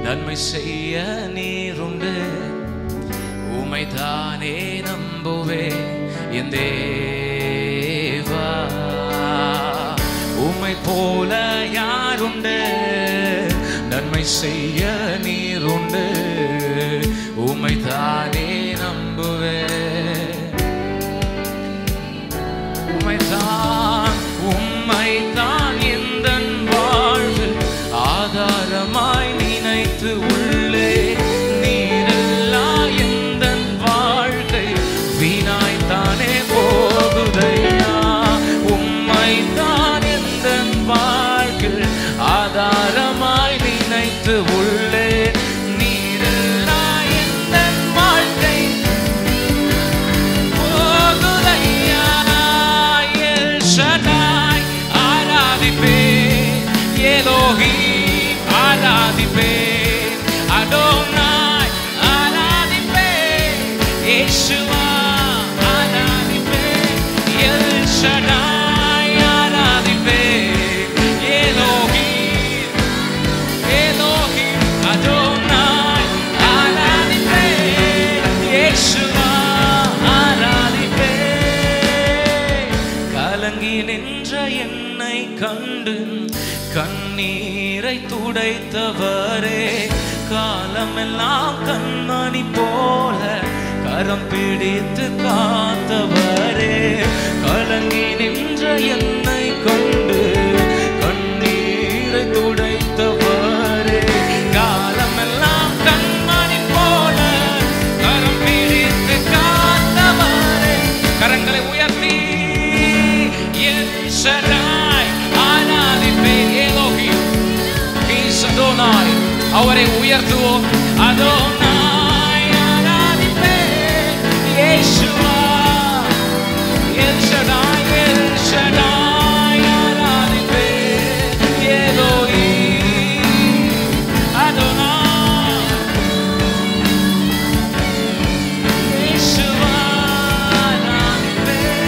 நன்மை செய்ய நீருண்டு, உமைதானே நம்புவே என் தேவா. உமை போல யாருண்டு, நன்மை செய்ய நீருண்டு, உமைதானே நம்புவே. உம்மைதான் எந்தன் வாழ்வில் ஆதாரமாய் நினைத்து உள்ளே. நீரல்லா எந்தன் வாழ்க்கை வீணாய்த்தானே போகுதையா. உம்மைதான் எந்தன் வாழ்வில் ஆதாரமாய் நினைத்து உள்ளே. நீரல்லா எந்தன் வாழ்க்கை போகுதையா. எல் ஷடாய் ஆராதிப்பேன், எலோஹிம் ஆராதிப்பேன், அடோனாய் ஆராதிப்பேன், யேசுவா ஆராதிப்பேன். எல் ஷடாய் ஆராதிப்பேன், எலோஹிம் எலோஹிம் அடோனாய் ஆராதிப்பேன், யேசுவா ஆராதிப்பேன். கலங்கி நின்ற என்னை கண்டு கண்ணீரை துடைத்தவரே. காலமெல்லாம் கண்மணி போல கரம் பிடித்து காத்தவரே. கலங்கி நின்ற என்னை கண்டு கண்ணீரை துடைத்தவரே. காலமெல்லாம் கண்மணி போல கரம் பிடித்து காத்தவரே. கரங்களை உயர்த்தி எல் ஷடாய் ஆராதிப்பேன், எலோஹிம் ஹீஸ் அடோனாய். அவரை உயர்த்துவோம். அடோனாய் ஆராதிப்பேன், யேசுவா எல் ஷடாய் எல் ஷடாய் ஆராதிப்பேன், எலோஹிம் அடோனாய் யேசுவா ஆராதிப்பேன்.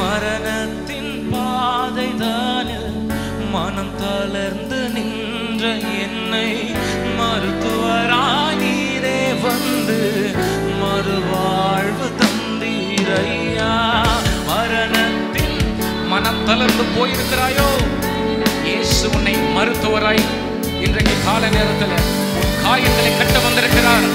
மரணத்தின் பாதைதானில் மனம் தளர்ந்து நின்ற என்னை மருத்துவராய் நீரே வந்து மறுவாழ்வு தந்தீரையா. மரணத்தின் மனம் தளர்ந்து போயிருக்கிறாயோ, இயேசு உன்னை மருத்துவராய் இன்றைக்கு கால நேரத்தில் காயங்களை கட்ட வந்திருக்கிறார்.